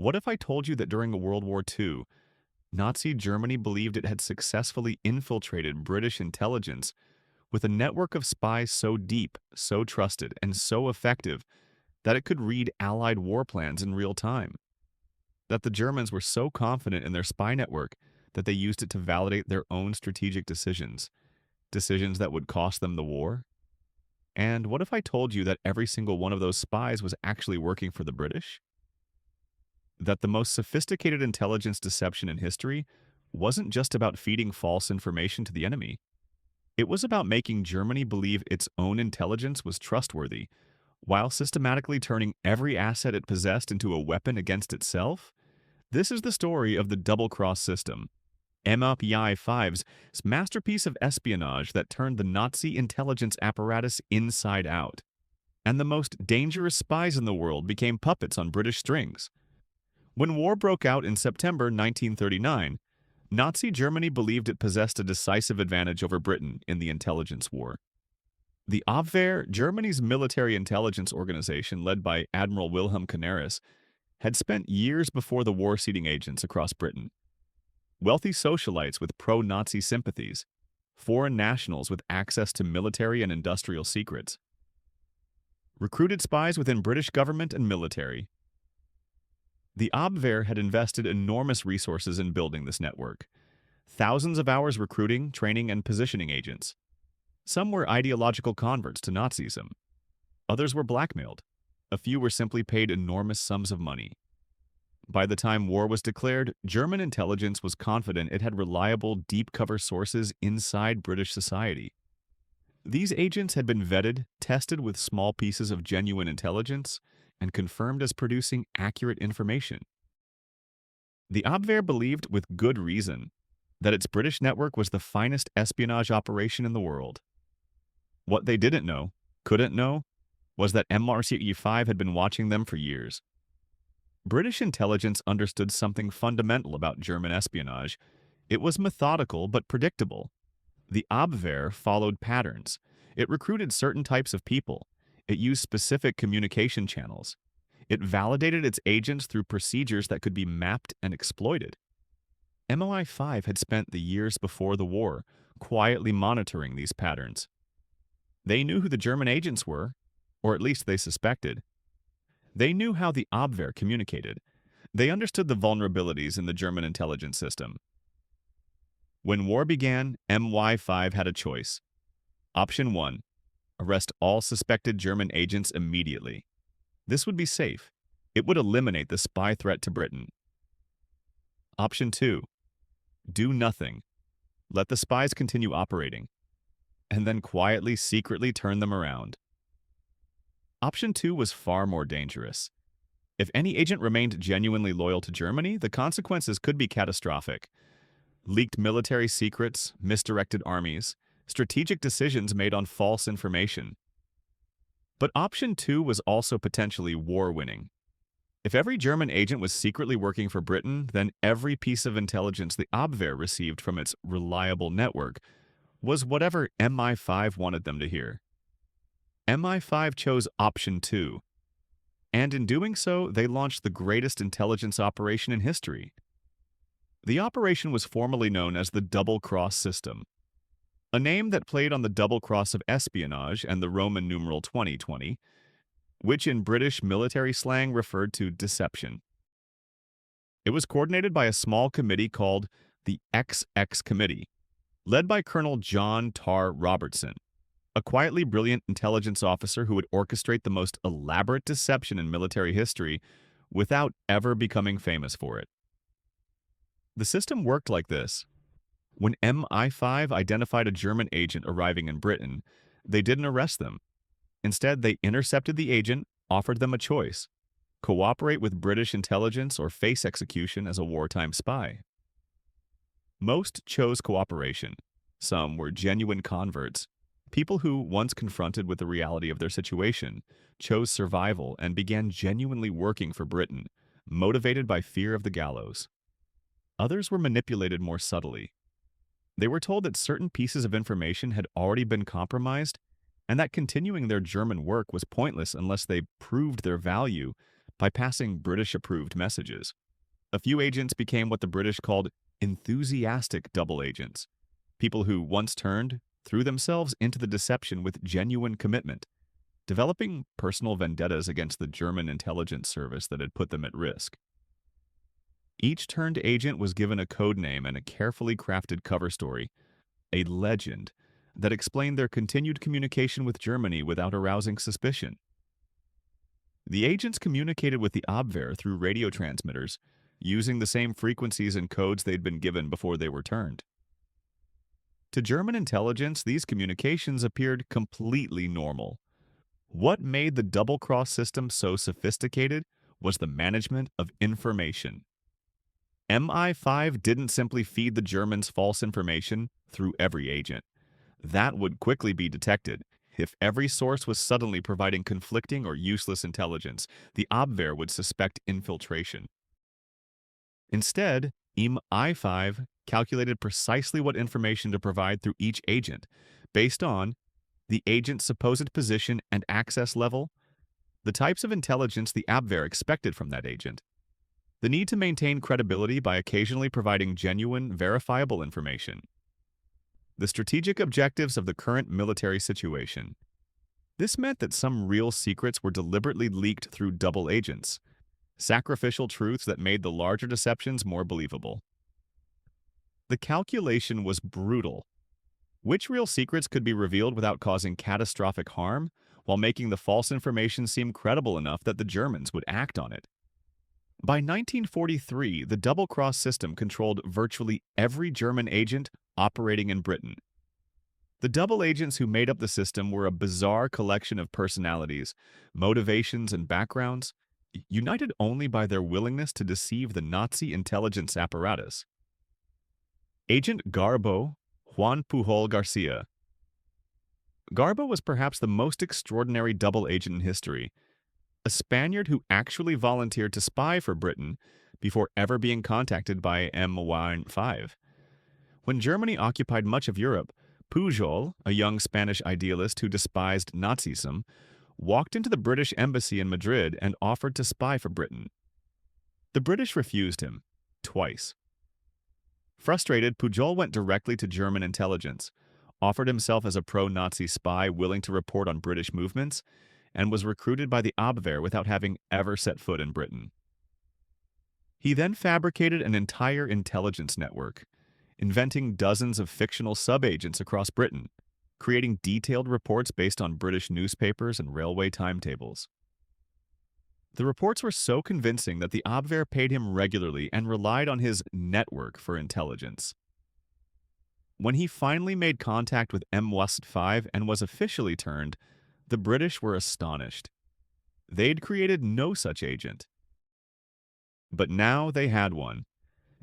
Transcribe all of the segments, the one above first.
What if I told you that during World War II, Nazi Germany believed it had successfully infiltrated British intelligence with a network of spies so deep, so trusted, and so effective that it could read Allied war plans in real time? That the Germans were so confident in their spy network that they used it to validate their own strategic decisions, decisions that would cost them the war? And what if I told you that every single one of those spies was actually working for the British? That the most sophisticated intelligence deception in history wasn't just about feeding false information to the enemy. It was about making Germany believe its own intelligence was trustworthy, while systematically turning every asset it possessed into a weapon against itself? This is the story of the double-cross system, MI5's masterpiece of espionage that turned the Nazi intelligence apparatus inside out. And the most dangerous spies in the world became puppets on British strings. When war broke out in September 1939, Nazi Germany believed it possessed a decisive advantage over Britain in the intelligence war. The Abwehr, Germany's military intelligence organization led by Admiral Wilhelm Canaris, had spent years before the war seeding agents across Britain. Wealthy socialites with pro-Nazi sympathies, foreign nationals with access to military and industrial secrets, recruited spies within British government and military. The Abwehr had invested enormous resources in building this network. Thousands of hours recruiting, training, and positioning agents. Some were ideological converts to Nazism. Others were blackmailed. A few were simply paid enormous sums of money. By the time war was declared, German intelligence was confident it had reliable, deep-cover sources inside British society. These agents had been vetted, tested with small pieces of genuine intelligence, and confirmed as producing accurate information. The Abwehr believed, with good reason, that its British network was the finest espionage operation in the world. What they didn't know, couldn't know, was that MI5 had been watching them for years. British intelligence understood something fundamental about German espionage. It was methodical but predictable. The Abwehr followed patterns. It recruited certain types of people. It used specific communication channels. It validated its agents through procedures that could be mapped and exploited. MI5 had spent the years before the war quietly monitoring these patterns. They knew who the German agents were, or at least they suspected. They knew how the Abwehr communicated. They understood the vulnerabilities in the German intelligence system. When war began, MI5 had a choice. Option 1. Arrest all suspected German agents immediately. This would be safe. It would eliminate the spy threat to Britain. Option 2. Do nothing. Let the spies continue operating, and then quietly, secretly turn them around. Option 2 was far more dangerous. If any agent remained genuinely loyal to Germany, the consequences could be catastrophic. Leaked military secrets, misdirected armies, strategic decisions made on false information. But option 2 was also potentially war-winning. If every German agent was secretly working for Britain, then every piece of intelligence the Abwehr received from its reliable network was whatever MI5 wanted them to hear. MI5 chose option 2, and in doing so, they launched the greatest intelligence operation in history. The operation was formally known as the double-cross system, a name that played on the double cross of espionage and the Roman numeral 2020, which in British military slang referred to deception. It was coordinated by a small committee called the XX Committee, led by Colonel John Tar Robertson, a quietly brilliant intelligence officer who would orchestrate the most elaborate deception in military history without ever becoming famous for it. The system worked like this. When MI5 identified a German agent arriving in Britain, they didn't arrest them. Instead, they intercepted the agent, offered them a choice: cooperate with British intelligence or face execution as a wartime spy. Most chose cooperation. Some were genuine converts, people who, once confronted with the reality of their situation, chose survival and began genuinely working for Britain, motivated by fear of the gallows. Others were manipulated more subtly. They were told that certain pieces of information had already been compromised and that continuing their German work was pointless unless they proved their value by passing British-approved messages. A few agents became what the British called enthusiastic double agents, people who, once turned, threw themselves into the deception with genuine commitment, developing personal vendettas against the German intelligence service that had put them at risk. Each turned agent was given a code name and a carefully crafted cover story, a legend, that explained their continued communication with Germany without arousing suspicion. The agents communicated with the Abwehr through radio transmitters, using the same frequencies and codes they'd been given before they were turned. To German intelligence, these communications appeared completely normal. What made the double-cross system so sophisticated was the management of information. MI5 didn't simply feed the Germans false information through every agent. That would quickly be detected. If every source was suddenly providing conflicting or useless intelligence, the Abwehr would suspect infiltration. Instead, MI5 calculated precisely what information to provide through each agent, based on the agent's supposed position and access level, the types of intelligence the Abwehr expected from that agent, the need to maintain credibility by occasionally providing genuine, verifiable information, the strategic objectives of the current military situation. This meant that some real secrets were deliberately leaked through double agents, sacrificial truths that made the larger deceptions more believable. The calculation was brutal. Which real secrets could be revealed without causing catastrophic harm, while making the false information seem credible enough that the Germans would act on it? By 1943, the double-cross system controlled virtually every German agent operating in Britain. The double agents who made up the system were a bizarre collection of personalities, motivations, and backgrounds, united only by their willingness to deceive the Nazi intelligence apparatus. Agent Garbo, Juan Pujol García. Garbo was perhaps the most extraordinary double agent in history, a Spaniard who actually volunteered to spy for Britain before ever being contacted by MI5. When Germany occupied much of Europe, Pujol, a young Spanish idealist who despised Nazism, walked into the British embassy in Madrid and offered to spy for Britain. The British refused him, twice. Frustrated, Pujol went directly to German intelligence, offered himself as a pro-Nazi spy willing to report on British movements, and was recruited by the Abwehr without having ever set foot in Britain. He then fabricated an entire intelligence network, inventing dozens of fictional sub-agents across Britain, creating detailed reports based on British newspapers and railway timetables. The reports were so convincing that the Abwehr paid him regularly and relied on his network for intelligence. When he finally made contact with MI5 and was officially turned, the British were astonished. They'd created no such agent. But now they had one,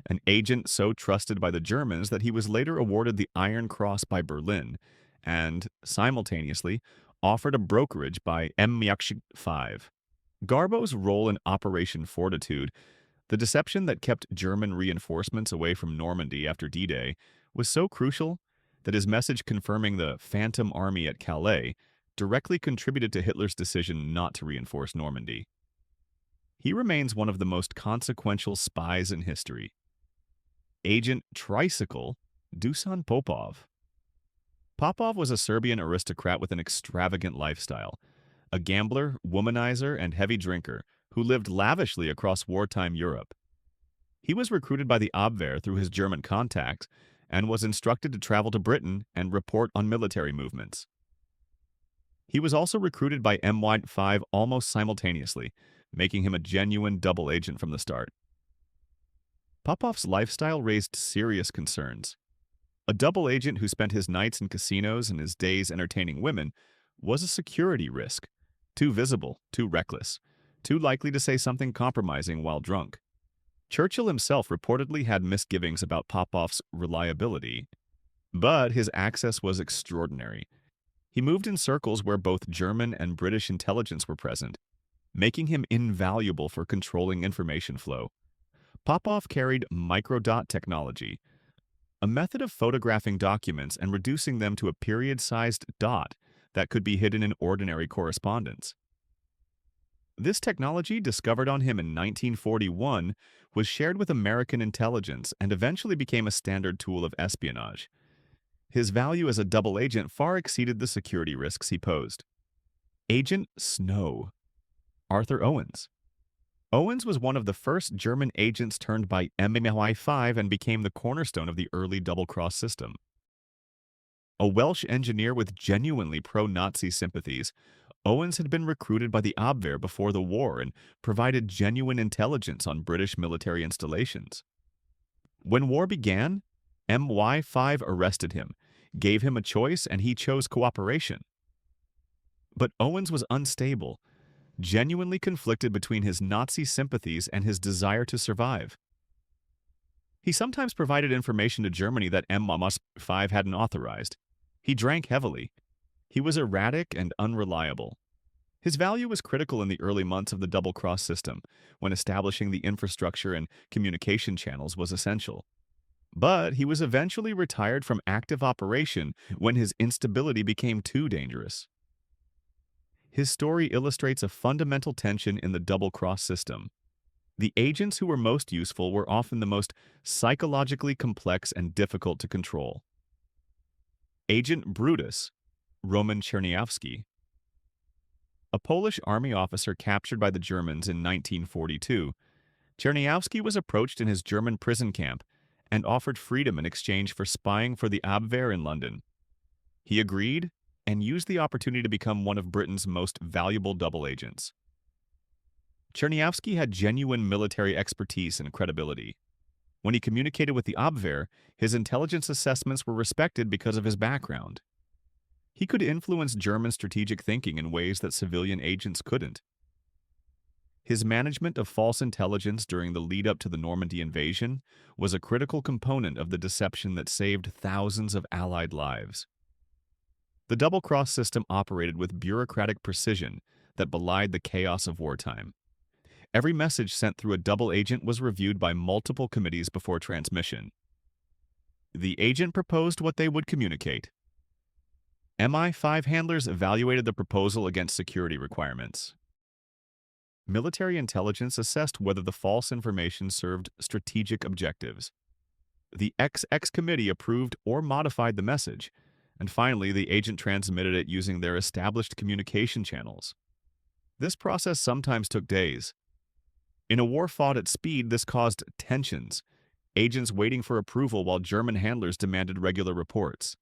an agent so trusted by the Germans that he was later awarded the Iron Cross by Berlin and, simultaneously, offered a brokerage by MI5. Garbo's role in Operation Fortitude, the deception that kept German reinforcements away from Normandy after D-Day, was so crucial that his message confirming the Phantom Army at Calais directly contributed to Hitler's decision not to reinforce Normandy. He remains one of the most consequential spies in history. Agent Tricycle Dusan Popov. Popov was a Serbian aristocrat with an extravagant lifestyle, a gambler, womanizer, and heavy drinker who lived lavishly across wartime Europe. He was recruited by the Abwehr through his German contacts and was instructed to travel to Britain and report on military movements. He was also recruited by MI5 almost simultaneously, making him a genuine double agent from the start. Popov's lifestyle raised serious concerns. A double agent who spent his nights in casinos and his days entertaining women was a security risk, too visible, too reckless, too likely to say something compromising while drunk. Churchill himself reportedly had misgivings about Popov's reliability, but his access was extraordinary. He moved in circles where both German and British intelligence were present, making him invaluable for controlling information flow. Popov carried microdot technology, a method of photographing documents and reducing them to a period-sized dot that could be hidden in ordinary correspondence. This technology, discovered on him in 1941, was shared with American intelligence and eventually became a standard tool of espionage. His value as a double agent far exceeded the security risks he posed. Agent Snow. Arthur Owens. Owens was one of the first German agents turned by MI5 and became the cornerstone of the early double-cross system. A Welsh engineer with genuinely pro-Nazi sympathies, Owens had been recruited by the Abwehr before the war and provided genuine intelligence on British military installations. When war began, MI5 arrested him, gave him a choice, and he chose cooperation. But Owens was unstable, genuinely conflicted between his Nazi sympathies and his desire to survive. He sometimes provided information to Germany that MI5 hadn't authorized. He drank heavily. He was erratic and unreliable. His value was critical in the early months of the double-cross system, when establishing the infrastructure and communication channels was essential. But he was eventually retired from active operation when his instability became too dangerous. His story illustrates a fundamental tension in the double-cross system. The agents who were most useful were often the most psychologically complex and difficult to control. Agent Brutus, Roman Czerniawski. A Polish army officer captured by the Germans in 1942, Czerniawski was approached in his German prison camp and offered freedom in exchange for spying for the Abwehr in London. He agreed and used the opportunity to become one of Britain's most valuable double agents. Czerniawski had genuine military expertise and credibility. When he communicated with the Abwehr, his intelligence assessments were respected because of his background. He could influence German strategic thinking in ways that civilian agents couldn't. His management of false intelligence during the lead-up to the Normandy invasion was a critical component of the deception that saved thousands of Allied lives. The double-cross system operated with bureaucratic precision that belied the chaos of wartime. Every message sent through a double agent was reviewed by multiple committees before transmission. The agent proposed what they would communicate. MI5 handlers evaluated the proposal against security requirements. Military intelligence assessed whether the false information served strategic objectives. The XX committee approved or modified the message, and finally the agent transmitted it using their established communication channels. This process sometimes took days. In a war fought at speed, this caused tensions, agents waiting for approval while German handlers demanded regular reports.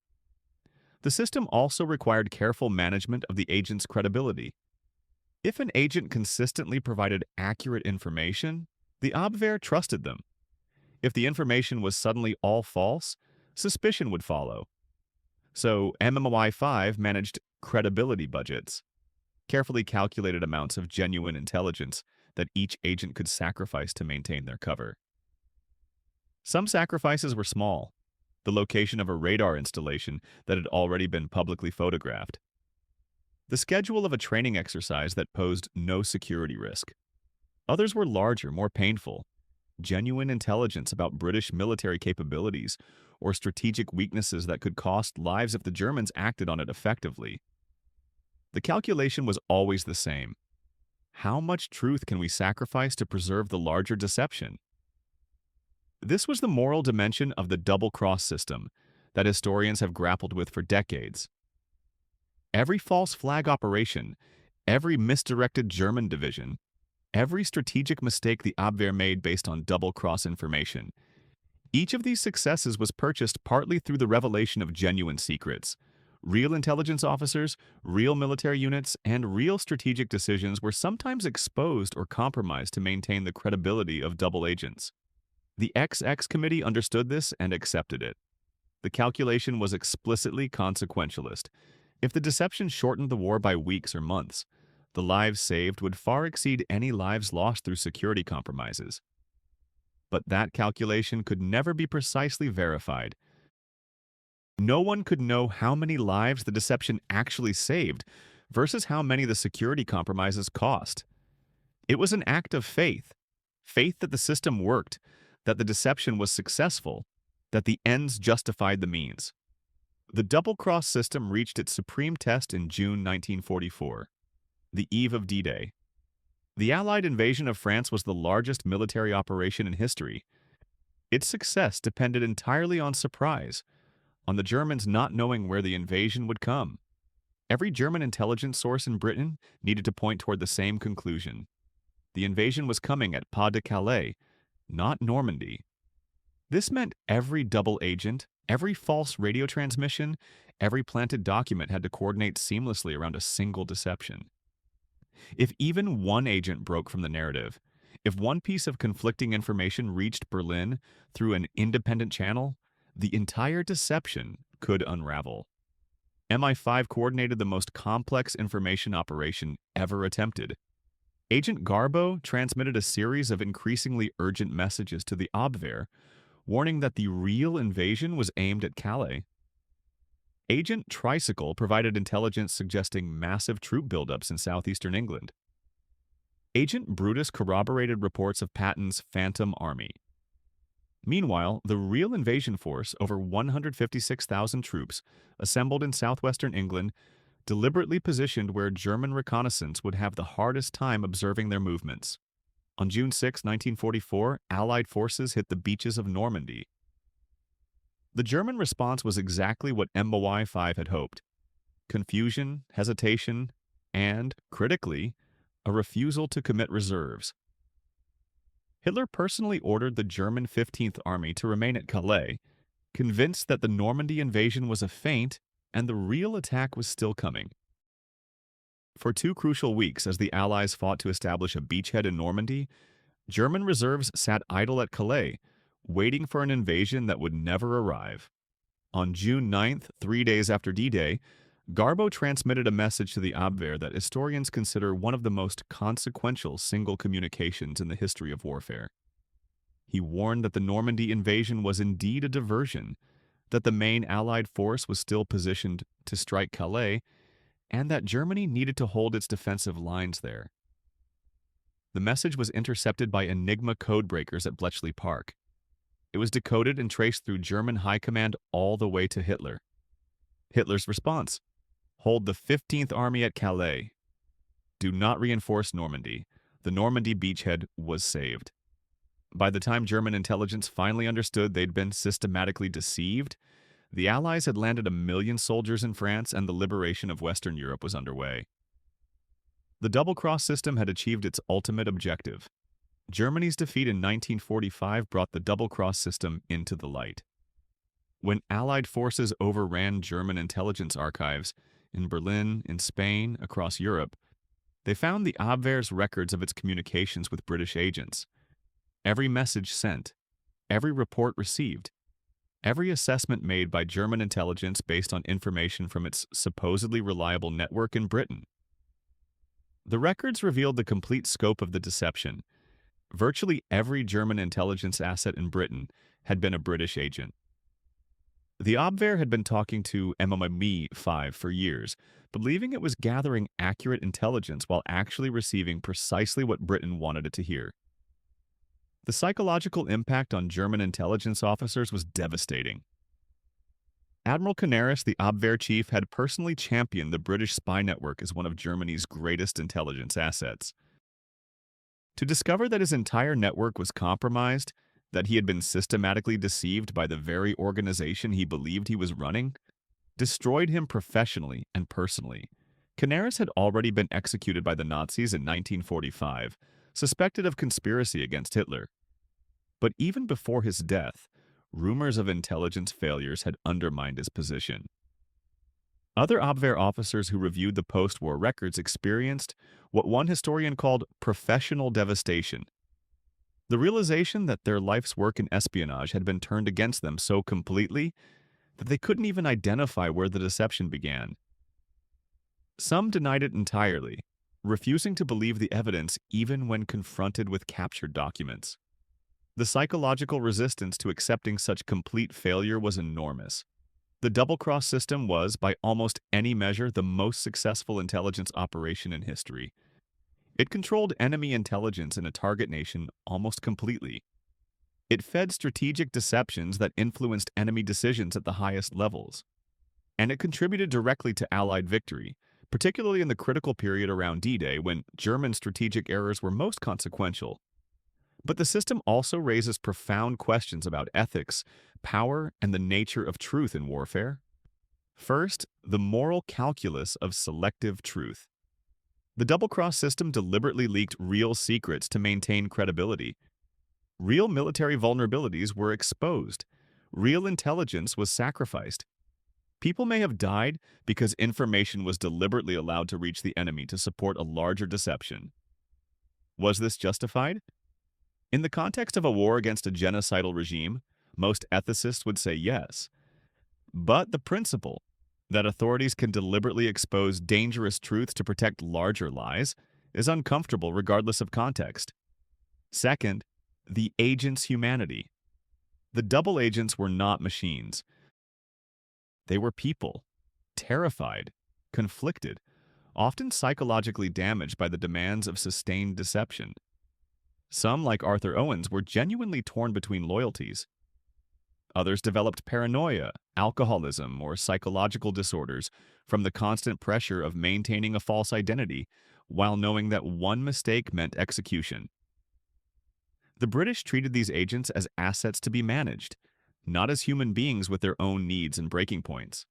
The system also required careful management of the agent's credibility. If an agent consistently provided accurate information, the Abwehr trusted them. If the information was suddenly all false, suspicion would follow. So MI5 managed credibility budgets, carefully calculated amounts of genuine intelligence that each agent could sacrifice to maintain their cover. Some sacrifices were small, the location of a radar installation that had already been publicly photographed, the schedule of a training exercise that posed no security risk. Others were larger, more painful, genuine intelligence about British military capabilities or strategic weaknesses that could cost lives if the Germans acted on it effectively. The calculation was always the same. How much truth can we sacrifice to preserve the larger deception? This was the moral dimension of the double-cross system that historians have grappled with for decades. Every false flag operation, every misdirected German division, every strategic mistake the Abwehr made based on double-cross information, each of these successes was purchased partly through the revelation of genuine secrets. Real intelligence officers, real military units, and real strategic decisions were sometimes exposed or compromised to maintain the credibility of double agents. The XX committee understood this and accepted it. The calculation was explicitly consequentialist. If the deception shortened the war by weeks or months, the lives saved would far exceed any lives lost through security compromises. But that calculation could never be precisely verified. No one could know how many lives the deception actually saved versus how many the security compromises cost. It was an act of faith, faith that the system worked, that the deception was successful, that the ends justified the means. The double-cross system reached its supreme test in June 1944, the eve of D-Day. The Allied invasion of France was the largest military operation in history. Its success depended entirely on surprise, on the Germans not knowing where the invasion would come. Every German intelligence source in Britain needed to point toward the same conclusion. The invasion was coming at Pas de Calais, not Normandy. This meant every double agent, every false radio transmission, every planted document had to coordinate seamlessly around a single deception. If even one agent broke from the narrative, if one piece of conflicting information reached Berlin through an independent channel, the entire deception could unravel. MI5 coordinated the most complex information operation ever attempted. Agent Garbo transmitted a series of increasingly urgent messages to the Abwehr, warning that the real invasion was aimed at Calais. Agent Tricycle provided intelligence suggesting massive troop buildups in southeastern England. Agent Brutus corroborated reports of Patton's Phantom Army. Meanwhile, the real invasion force, over 156,000 troops, assembled in southwestern England, deliberately positioned where German reconnaissance would have the hardest time observing their movements. On June 6, 1944, Allied forces hit the beaches of Normandy. The German response was exactly what MI5 had hoped: confusion, hesitation, and, critically, a refusal to commit reserves. Hitler personally ordered the German 15th Army to remain at Calais, convinced that the Normandy invasion was a feint and the real attack was still coming. For 2 crucial weeks, as the Allies fought to establish a beachhead in Normandy, German reserves sat idle at Calais, waiting for an invasion that would never arrive. On June 9th, 3 days after D-Day, Garbo transmitted a message to the Abwehr that historians consider one of the most consequential single communications in the history of warfare. He warned that the Normandy invasion was indeed a diversion, that the main Allied force was still positioned to strike Calais, and that Germany needed to hold its defensive lines there. The message was intercepted by Enigma codebreakers at Bletchley Park. It was decoded and traced through German high command all the way to Hitler. Hitler's response: hold the 15th Army at Calais. Do not reinforce Normandy. The Normandy beachhead was saved. By the time German intelligence finally understood they'd been systematically deceived, the Allies had landed 1 million soldiers in France and the liberation of Western Europe was underway. The double-cross system had achieved its ultimate objective. Germany's defeat in 1945 brought the double-cross system into the light. When Allied forces overran German intelligence archives in Berlin, in Spain, across Europe, they found the Abwehr's records of its communications with British agents. Every message sent, every report received, every assessment made by German intelligence based on information from its supposedly reliable network in Britain. The records revealed the complete scope of the deception. Virtually every German intelligence asset in Britain had been a British agent. The Abwehr had been talking to MI5 for years, believing it was gathering accurate intelligence while actually receiving precisely what Britain wanted it to hear. The psychological impact on German intelligence officers was devastating. Admiral Canaris, the Abwehr chief, had personally championed the British spy network as one of Germany's greatest intelligence assets. To discover that his entire network was compromised, that he had been systematically deceived by the very organization he believed he was running, destroyed him professionally and personally. Canaris had already been executed by the Nazis in 1945, suspected of conspiracy against Hitler. But even before his death, rumors of intelligence failures had undermined his position. Other Abwehr officers who reviewed the post-war records experienced what one historian called professional devastation. The realization that their life's work in espionage had been turned against them so completely that they couldn't even identify where the deception began. Some denied it entirely, refusing to believe the evidence even when confronted with captured documents. The psychological resistance to accepting such complete failure was enormous. The double-cross system was, by almost any measure, the most successful intelligence operation in history. It controlled enemy intelligence in a target nation almost completely. It fed strategic deceptions that influenced enemy decisions at the highest levels. And it contributed directly to Allied victory, particularly in the critical period around D-Day when German strategic errors were most consequential. But the system also raises profound questions about ethics, power, and the nature of truth in warfare. First, the moral calculus of selective truth. The double-cross system deliberately leaked real secrets to maintain credibility. Real military vulnerabilities were exposed. Real intelligence was sacrificed. People may have died because information was deliberately allowed to reach the enemy to support a larger deception. Was this justified? In the context of a war against a genocidal regime, most ethicists would say yes. But the principle that authorities can deliberately expose dangerous truths to protect larger lies is uncomfortable regardless of context. Second, the agent's humanity. The double agents were not machines. They were people, terrified, conflicted, often psychologically damaged by the demands of sustained deception. Some, like Arthur Owens, were genuinely torn between loyalties. Others developed paranoia, alcoholism, or psychological disorders from the constant pressure of maintaining a false identity while knowing that one mistake meant execution. The British treated these agents as assets to be managed, not as human beings with their own needs and breaking points.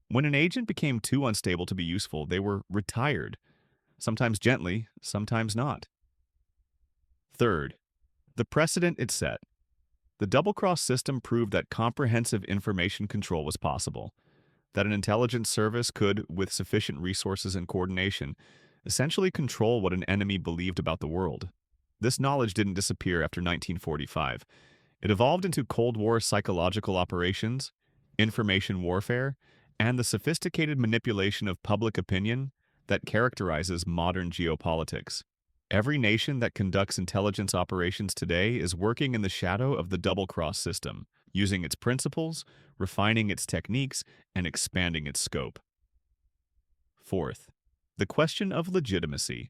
When an agent became too unstable to be useful, they were retired, sometimes gently, sometimes not. Third, the precedent it set. The double-cross system proved that comprehensive information control was possible, that an intelligence service could, with sufficient resources and coordination, essentially control what an enemy believed about the world. This knowledge didn't disappear after 1945. It evolved into Cold War psychological operations, information warfare, and the sophisticated manipulation of public opinion that characterizes modern geopolitics. Every nation that conducts intelligence operations today is working in the shadow of the double-cross system, using its principles, refining its techniques, and expanding its scope. Fourth, the question of legitimacy.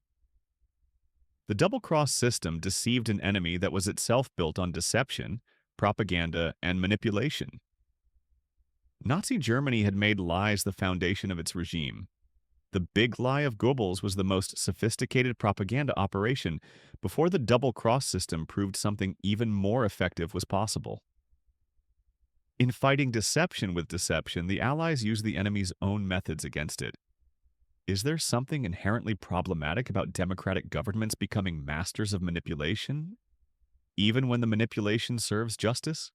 The double-cross system deceived an enemy that was itself built on deception, propaganda, and manipulation. Nazi Germany had made lies the foundation of its regime. The big lie of Goebbels was the most sophisticated propaganda operation before the double-cross system proved something even more effective was possible. In fighting deception with deception, the Allies used the enemy's own methods against it. Is there something inherently problematic about democratic governments becoming masters of manipulation, even when the manipulation serves justice?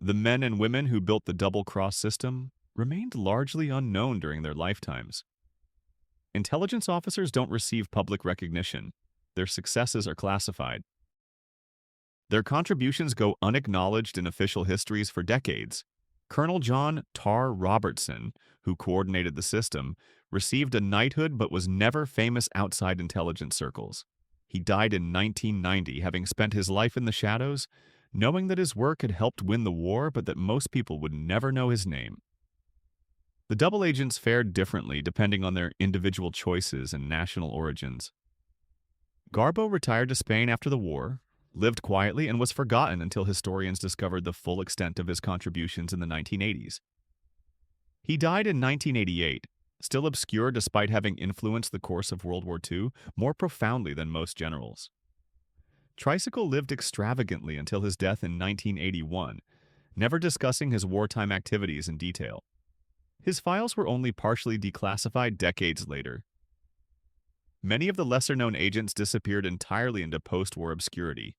The men and women who built the double-cross system remained largely unknown during their lifetimes. Intelligence officers don't receive public recognition. Their successes are classified. Their contributions go unacknowledged in official histories for decades. Colonel John Tar Robertson, who coordinated the system, received a knighthood but was never famous outside intelligence circles. He died in 1990, having spent his life in the shadows, knowing that his work had helped win the war but that most people would never know his name. The double agents fared differently depending on their individual choices and national origins. Garbo retired to Spain after the war, lived quietly, and was forgotten until historians discovered the full extent of his contributions in the 1980s. He died in 1988, still obscure despite having influenced the course of World War II more profoundly than most generals. Tricycle lived extravagantly until his death in 1981, never discussing his wartime activities in detail. His files were only partially declassified decades later. Many of the lesser-known agents disappeared entirely into post-war obscurity.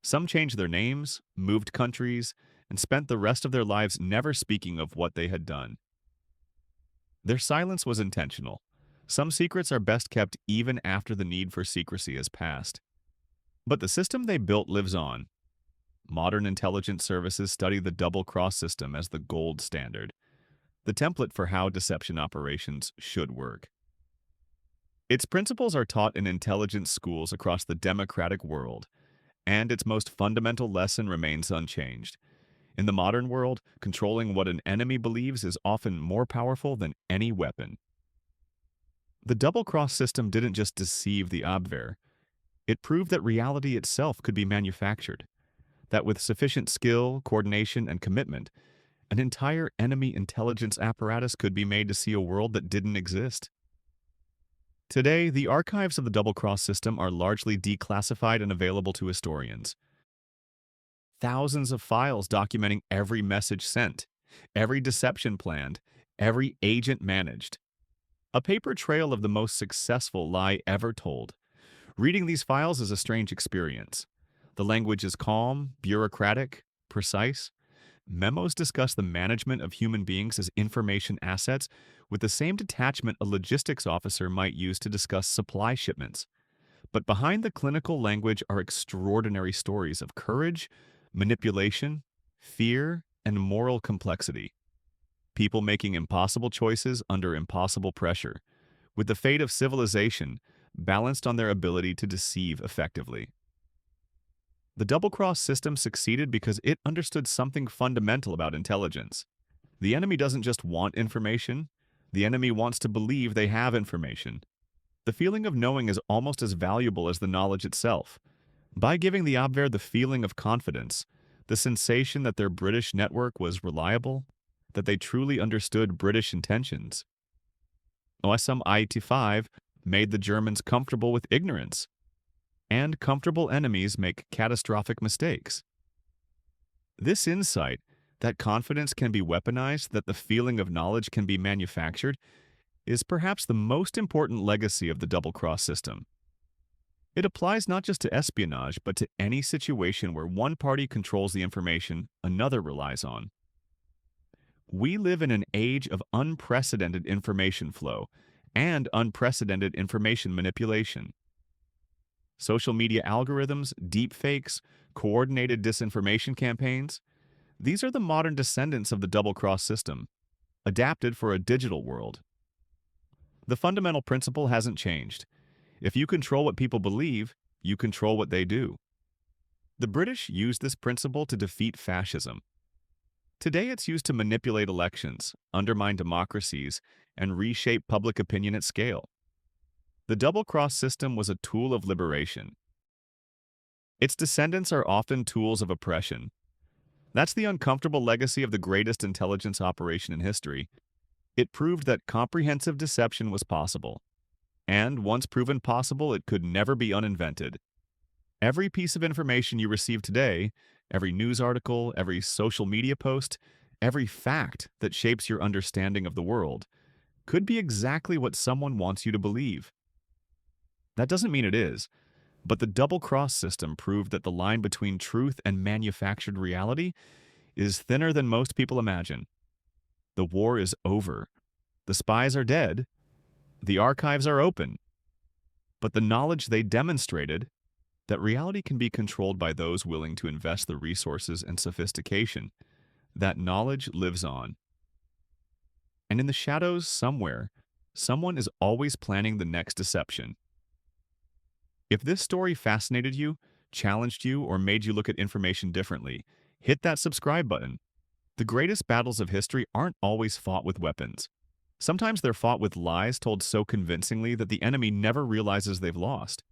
Some changed their names, moved countries, and spent the rest of their lives never speaking of what they had done. Their silence was intentional. Some secrets are best kept even after the need for secrecy has passed. But the system they built lives on. Modern intelligence services study the double-cross system as the gold standard, the template for how deception operations should work. Its principles are taught in intelligence schools across the democratic world, and its most fundamental lesson remains unchanged. In the modern world, controlling what an enemy believes is often more powerful than any weapon. The double-cross system didn't just deceive the Abwehr. It proved that reality itself could be manufactured, that with sufficient skill, coordination, and commitment, An entire enemy intelligence apparatus could be made to see a world that didn't exist. Today, the archives of the double-cross system are largely declassified and available to historians. Thousands of files documenting every message sent, every deception planned, every agent managed. A paper trail of the most successful lie ever told. Reading these files is a strange experience. The language is calm, bureaucratic, precise. Memos discuss the management of human beings as information assets with the same detachment a logistics officer might use to discuss supply shipments. But behind the clinical language are extraordinary stories of courage, manipulation, fear, and moral complexity. People making impossible choices under impossible pressure, with the fate of civilization balanced on their ability to deceive effectively. The double-cross system succeeded because it understood something fundamental about intelligence. The enemy doesn't just want information, the enemy wants to believe they have information. The feeling of knowing is almost as valuable as the knowledge itself. By giving the Abwehr the feeling of confidence, the sensation that their British network was reliable, that they truly understood British intentions, MI5 made the Germans comfortable with ignorance, and comfortable enemies make catastrophic mistakes. This insight, that confidence can be weaponized, that the feeling of knowledge can be manufactured, is perhaps the most important legacy of the double-cross system. It applies not just to espionage, but to any situation where one party controls the information another relies on. We live in an age of unprecedented information flow and unprecedented information manipulation. Social media algorithms, deepfakes, coordinated disinformation campaigns, these are the modern descendants of the double-cross system, adapted for a digital world. The fundamental principle hasn't changed. If you control what people believe, you control what they do. The British used this principle to defeat fascism. Today it's used to manipulate elections, undermine democracies, and reshape public opinion at scale. The double-cross system was a tool of liberation. Its descendants are often tools of oppression. That's the uncomfortable legacy of the greatest intelligence operation in history. It proved that comprehensive deception was possible. And once proven possible, it could never be uninvented. Every piece of information you receive today, every news article, every social media post, every fact that shapes your understanding of the world, could be exactly what someone wants you to believe. That doesn't mean it is, but the double-cross system proved that the line between truth and manufactured reality is thinner than most people imagine. The war is over. The spies are dead. The archives are open. But the knowledge they demonstrated, that reality can be controlled by those willing to invest the resources and sophistication, that knowledge lives on. And in the shadows somewhere, someone is always planning the next deception. If this story fascinated you, challenged you, or made you look at information differently, hit that subscribe button. The greatest battles of history aren't always fought with weapons. Sometimes they're fought with lies told so convincingly that the enemy never realizes they've lost.